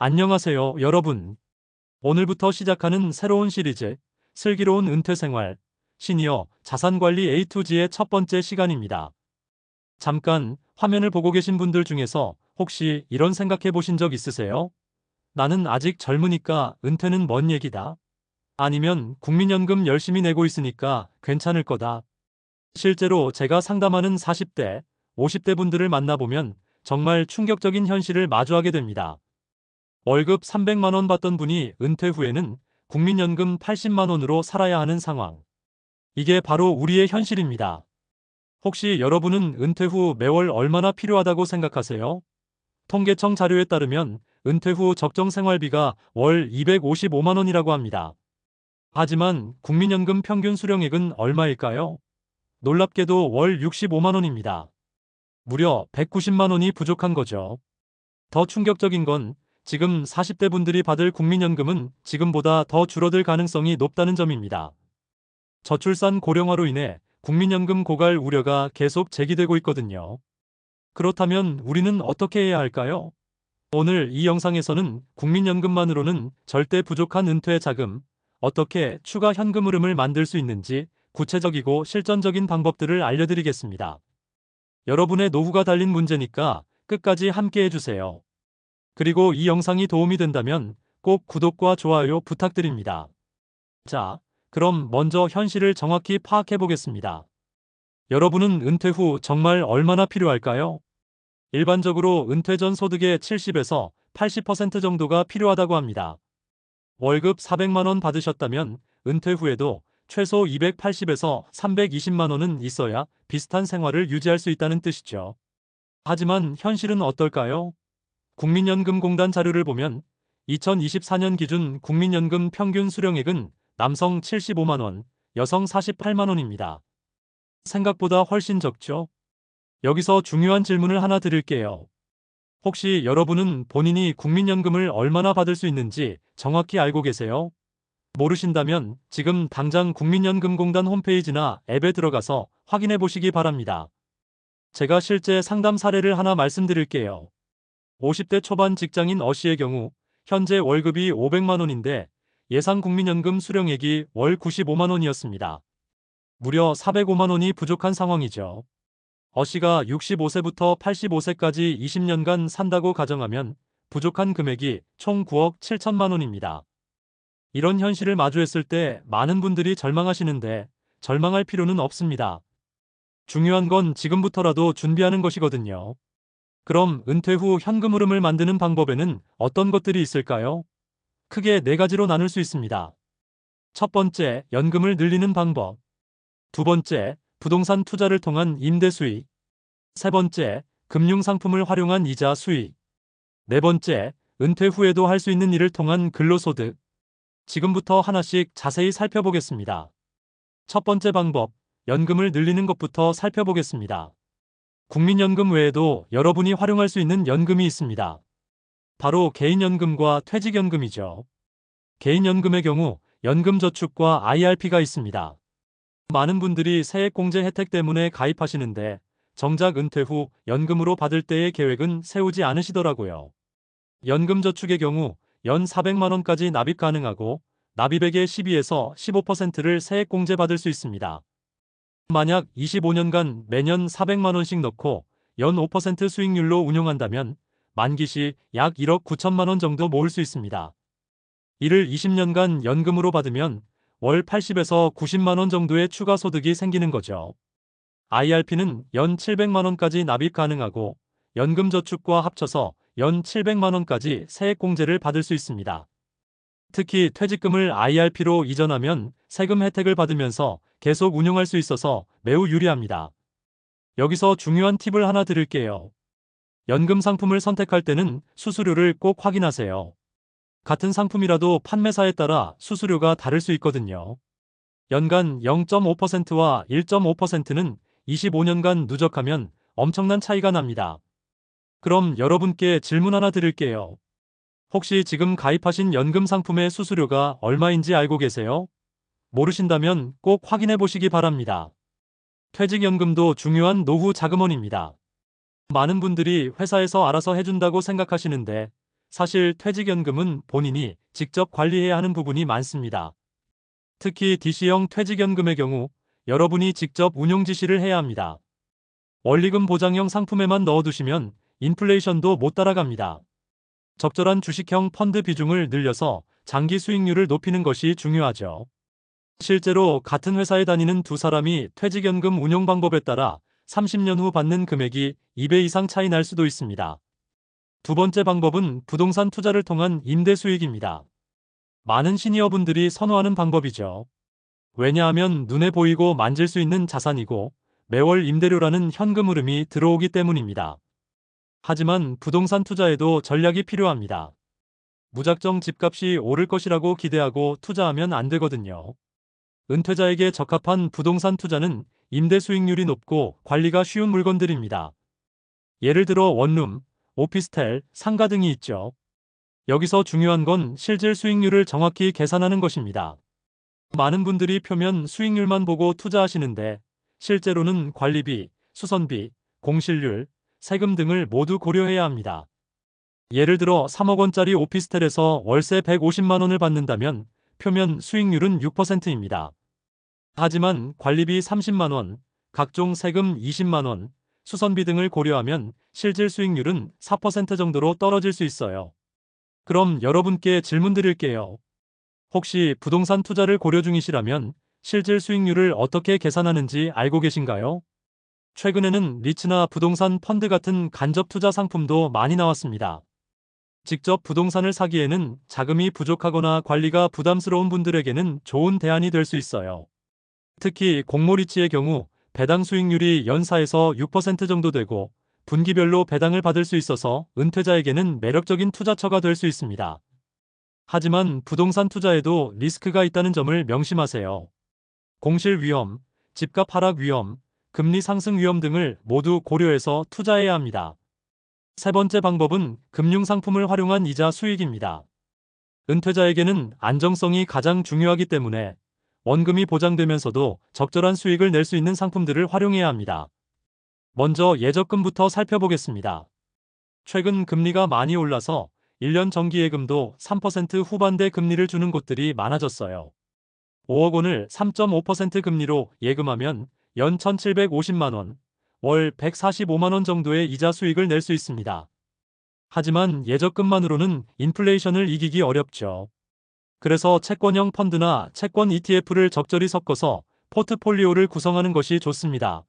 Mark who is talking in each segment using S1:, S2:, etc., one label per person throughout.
S1: 안녕하세요, 여러분. 오늘부터 시작하는 새로운 시리즈, 슬기로운 은퇴생활, 시니어 자산관리 A to G의 첫 번째 시간입니다. 잠깐 화면을 보고 계신 분들 중에서 혹시 이런 생각해 보신 적 있으세요? 나는 아직 젊으니까 은퇴는 먼 얘기다. 아니면 국민연금 열심히 내고 있으니까 괜찮을 거다. 실제로 제가 상담하는 40대, 50대 분들을 만나보면 정말 충격적인 현실을 마주하게 됩니다. 월급 300만 원 받던 분이 은퇴 후에는 국민연금 80만 원으로 살아야 하는 상황. 이게 바로 우리의 현실입니다. 혹시 여러분은 은퇴 후 매월 얼마나 필요하다고 생각하세요? 통계청 자료에 따르면 은퇴 후 적정 생활비가 월 255만 원이라고 합니다. 하지만 국민연금 평균 수령액은 얼마일까요? 놀랍게도 월 65만 원입니다. 무려 190만 원이 부족한 거죠. 더 충격적인 건 지금 40대 분들이 받을 국민연금은 지금보다 더 줄어들 가능성이 높다는 점입니다. 저출산 고령화로 인해 국민연금 고갈 우려가 계속 제기되고 있거든요. 그렇다면 우리는 어떻게 해야 할까요? 오늘 이 영상에서는 국민연금만으로는 절대 부족한 은퇴 자금, 어떻게 추가 현금 흐름을 만들 수 있는지 구체적이고 실전적인 방법들을 알려드리겠습니다. 여러분의 노후가 달린 문제니까 끝까지 함께 해주세요. 그리고 이 영상이 도움이 된다면 꼭 구독과 좋아요 부탁드립니다. 자, 그럼 먼저 현실을 정확히 파악해 보겠습니다. 여러분은 은퇴 후 정말 얼마나 필요할까요? 일반적으로 은퇴 전 소득의 70에서 80% 정도가 필요하다고 합니다. 월급 400만 원 받으셨다면 은퇴 후에도 최소 280에서 320만 원은 있어야 비슷한 생활을 유지할 수 있다는 뜻이죠. 하지만 현실은 어떨까요? 국민연금공단 자료를 보면 2024년 기준 국민연금 평균 수령액은 남성 75만 원, 여성 48만 원입니다. 생각보다 훨씬 적죠? 여기서 중요한 질문을 하나 드릴게요. 혹시 여러분은 본인이 국민연금을 얼마나 받을 수 있는지 정확히 알고 계세요? 모르신다면 지금 당장 국민연금공단 홈페이지나 앱에 들어가서 확인해 보시기 바랍니다. 제가 실제 상담 사례를 하나 말씀드릴게요. 50대 초반 직장인 어씨의 경우 현재 월급이 500만 원인데 예상 국민연금 수령액이 월 95만 원이었습니다. 무려 405만 원이 부족한 상황이죠. 어씨가 65세부터 85세까지 20년간 산다고 가정하면 부족한 금액이 총 9억 7천만 원입니다. 이런 현실을 마주했을 때 많은 분들이 절망하시는데 절망할 필요는 없습니다. 중요한 건 지금부터라도 준비하는 것이거든요. 그럼 은퇴 후 현금 흐름을 만드는 방법에는 어떤 것들이 있을까요? 크게 네 가지로 나눌 수 있습니다. 첫 번째, 연금을 늘리는 방법. 두 번째, 부동산 투자를 통한 임대 수익. 세 번째, 금융상품을 활용한 이자 수익. 네 번째, 은퇴 후에도 할 수 있는 일을 통한 근로소득. 지금부터 하나씩 자세히 살펴보겠습니다. 첫 번째 방법, 연금을 늘리는 것부터 살펴보겠습니다. 국민연금 외에도 여러분이 활용할 수 있는 연금이 있습니다. 바로 개인연금과 퇴직연금이죠. 개인연금의 경우 연금저축과 IRP가 있습니다. 많은 분들이 세액공제 혜택 때문에 가입하시는데 정작 은퇴 후 연금으로 받을 때의 계획은 세우지 않으시더라고요. 연금저축의 경우 연 400만 원까지 납입 가능하고 납입액의 12에서 15%를 세액공제 받을 수 있습니다. 만약 25년간 매년 400만 원씩 넣고 연 5% 수익률로 운용한다면 만기 시 약 1억 9천만 원 정도 모을 수 있습니다. 이를 20년간 연금으로 받으면 월 80에서 90만 원 정도의 추가 소득이 생기는 거죠. IRP는 연 700만 원까지 납입 가능하고 연금저축과 합쳐서 연 700만 원까지 세액공제를 받을 수 있습니다. 특히 퇴직금을 IRP로 이전하면 세금 혜택을 받으면서 계속 운용할 수 있어서 매우 유리합니다. 여기서 중요한 팁을 하나 드릴게요. 연금 상품을 선택할 때는 수수료를 꼭 확인하세요. 같은 상품이라도 판매사에 따라 수수료가 다를 수 있거든요. 연간 0.5%와 1.5%는 25년간 누적하면 엄청난 차이가 납니다. 그럼 여러분께 질문 하나 드릴게요. 혹시 지금 가입하신 연금 상품의 수수료가 얼마인지 알고 계세요? 모르신다면 꼭 확인해 보시기 바랍니다. 퇴직연금도 중요한 노후 자금원입니다. 많은 분들이 회사에서 알아서 해준다고 생각하시는데 사실 퇴직연금은 본인이 직접 관리해야 하는 부분이 많습니다. 특히 DC형 퇴직연금의 경우 여러분이 직접 운용 지시를 해야 합니다. 원리금 보장형 상품에만 넣어두시면 인플레이션도 못 따라갑니다. 적절한 주식형 펀드 비중을 늘려서 장기 수익률을 높이는 것이 중요하죠. 실제로 같은 회사에 다니는 두 사람이 퇴직연금 운용 방법에 따라 30년 후 받는 금액이 2배 이상 차이 날 수도 있습니다. 두 번째 방법은 부동산 투자를 통한 임대 수익입니다. 많은 시니어분들이 선호하는 방법이죠. 왜냐하면 눈에 보이고 만질 수 있는 자산이고 매월 임대료라는 현금 흐름이 들어오기 때문입니다. 하지만 부동산 투자에도 전략이 필요합니다. 무작정 집값이 오를 것이라고 기대하고 투자하면 안 되거든요. 은퇴자에게 적합한 부동산 투자는 임대 수익률이 높고 관리가 쉬운 물건들입니다. 예를 들어 원룸, 오피스텔, 상가 등이 있죠. 여기서 중요한 건 실질 수익률을 정확히 계산하는 것입니다. 많은 분들이 표면 수익률만 보고 투자하시는데 실제로는 관리비, 수선비, 공실률, 세금 등을 모두 고려해야 합니다. 예를 들어 3억 원짜리 오피스텔에서 월세 150만 원을 받는다면 표면 수익률은 6%입니다. 하지만 관리비 30만 원, 각종 세금 20만 원, 수선비 등을 고려하면 실질 수익률은 4% 정도로 떨어질 수 있어요. 그럼 여러분께 질문 드릴게요. 혹시 부동산 투자를 고려 중이시라면 실질 수익률을 어떻게 계산하는지 알고 계신가요? 최근에는 리츠나 부동산 펀드 같은 간접 투자 상품도 많이 나왔습니다. 직접 부동산을 사기에는 자금이 부족하거나 관리가 부담스러운 분들에게는 좋은 대안이 될 수 있어요. 특히 공모리츠의 경우 배당 수익률이 연사에서 6% 정도 되고 분기별로 배당을 받을 수 있어서 은퇴자에게는 매력적인 투자처가 될 수 있습니다. 하지만 부동산 투자에도 리스크가 있다는 점을 명심하세요. 공실 위험, 집값 하락 위험, 금리 상승 위험 등을 모두 고려해서 투자해야 합니다. 세 번째 방법은 금융상품을 활용한 이자 수익입니다. 은퇴자에게는 안정성이 가장 중요하기 때문에 원금이 보장되면서도 적절한 수익을 낼 수 있는 상품들을 활용해야 합니다. 먼저 예적금부터 살펴보겠습니다. 최근 금리가 많이 올라서 1년 정기예금도 3% 후반대 금리를 주는 곳들이 많아졌어요. 5억 원을 3.5% 금리로 예금하면 연 1,750만 원, 월 145만 원 정도의 이자 수익을 낼 수 있습니다. 하지만 예적금만으로는 인플레이션을 이기기 어렵죠. 그래서 채권형 펀드나 채권 ETF를 적절히 섞어서 포트폴리오를 구성하는 것이 좋습니다.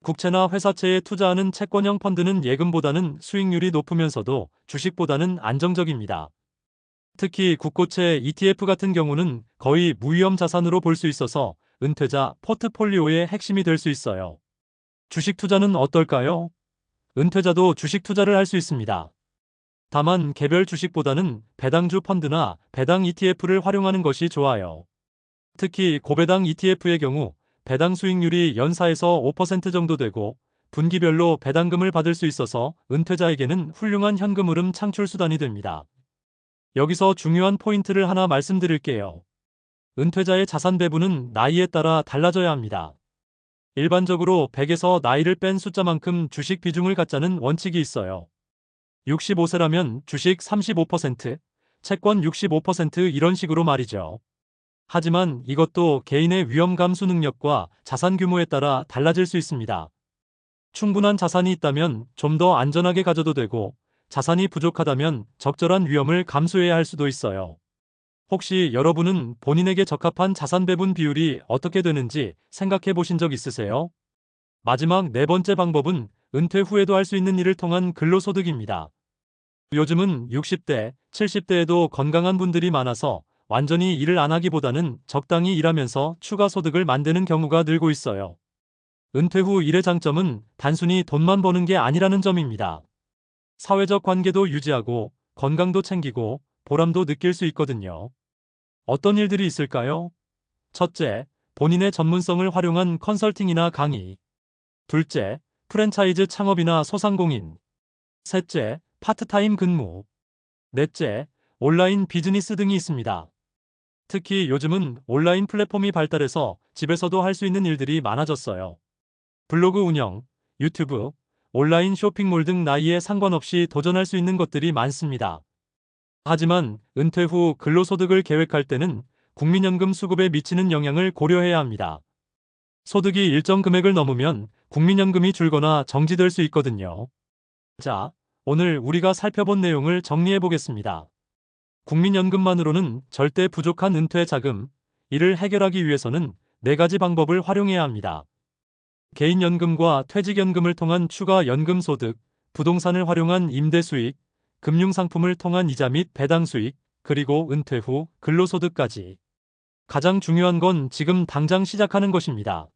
S1: 국채나 회사채에 투자하는 채권형 펀드는 예금보다는 수익률이 높으면서도 주식보다는 안정적입니다. 특히 국고채 ETF 같은 경우는 거의 무위험 자산으로 볼 수 있어서 은퇴자 포트폴리오의 핵심이 될 수 있어요. 주식 투자는 어떨까요? 은퇴자도 주식 투자를 할 수 있습니다. 다만 개별 주식보다는 배당주 펀드나 배당 ETF를 활용하는 것이 좋아요. 특히 고배당 ETF의 경우 배당 수익률이 연사에서 5% 정도 되고 분기별로 배당금을 받을 수 있어서 은퇴자에게는 훌륭한 현금 흐름 창출 수단이 됩니다. 여기서 중요한 포인트를 하나 말씀드릴게요. 은퇴자의 자산 배분은 나이에 따라 달라져야 합니다. 일반적으로 100에서 나이를 뺀 숫자만큼 주식 비중을 갖자는 원칙이 있어요. 65세라면 주식 35%, 채권 65% 이런 식으로 말이죠. 하지만 이것도 개인의 위험 감수 능력과 자산 규모에 따라 달라질 수 있습니다. 충분한 자산이 있다면 좀 더 안전하게 가져도 되고 자산이 부족하다면 적절한 위험을 감수해야 할 수도 있어요. 혹시 여러분은 본인에게 적합한 자산 배분 비율이 어떻게 되는지 생각해 보신 적 있으세요? 마지막 네 번째 방법은 은퇴 후에도 할 수 있는 일을 통한 근로소득입니다. 요즘은 60대, 70대에도 건강한 분들이 많아서 완전히 일을 안 하기보다는 적당히 일하면서 추가 소득을 만드는 경우가 늘고 있어요. 은퇴 후 일의 장점은 단순히 돈만 버는 게 아니라는 점입니다. 사회적 관계도 유지하고 건강도 챙기고 보람도 느낄 수 있거든요. 어떤 일들이 있을까요? 첫째, 본인의 전문성을 활용한 컨설팅이나 강의. 둘째, 프랜차이즈 창업이나 소상공인. 셋째, 파트타임 근무. 넷째, 온라인 비즈니스 등이 있습니다. 특히 요즘은 온라인 플랫폼이 발달해서 집에서도 할 수 있는 일들이 많아졌어요. 블로그 운영, 유튜브, 온라인 쇼핑몰 등 나이에 상관없이 도전할 수 있는 것들이 많습니다. 하지만 은퇴 후 근로소득을 계획할 때는 국민연금 수급에 미치는 영향을 고려해야 합니다. 소득이 일정 금액을 넘으면 국민연금이 줄거나 정지될 수 있거든요. 자, 오늘 우리가 살펴본 내용을 정리해 보겠습니다. 국민연금만으로는 절대 부족한 은퇴 자금, 이를 해결하기 위해서는 4가지 방법을 활용해야 합니다. 개인연금과 퇴직연금을 통한 추가 연금 소득, 부동산을 활용한 임대 수익, 금융상품을 통한 이자 및 배당 수익, 그리고 은퇴 후 근로소득까지. 가장 중요한 건 지금 당장 시작하는 것입니다.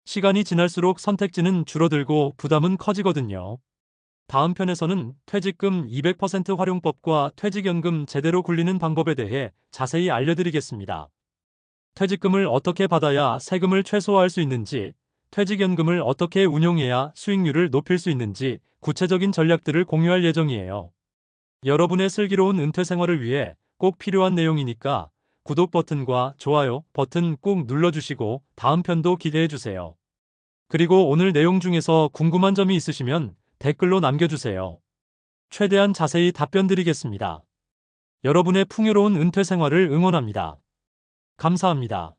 S1: 시간이 지날수록 선택지는 줄어들고 부담은 커지거든요. 다음 편에서는 퇴직금 200% 활용법과 퇴직연금 제대로 굴리는 방법에 대해 자세히 알려드리겠습니다. 퇴직금을 어떻게 받아야 세금을 최소화할 수 있는지, 퇴직연금을 어떻게 운용해야 수익률을 높일 수 있는지 구체적인 전략들을 공유할 예정이에요. 여러분의 슬기로운 은퇴 생활을 위해 꼭 필요한 내용이니까 구독 버튼과 좋아요 버튼 꾹 눌러주시고 다음 편도 기대해주세요. 그리고 오늘 내용 중에서 궁금한 점이 있으시면 댓글로 남겨주세요. 최대한 자세히 답변 드리겠습니다. 여러분의 풍요로운 은퇴 생활을 응원합니다. 감사합니다.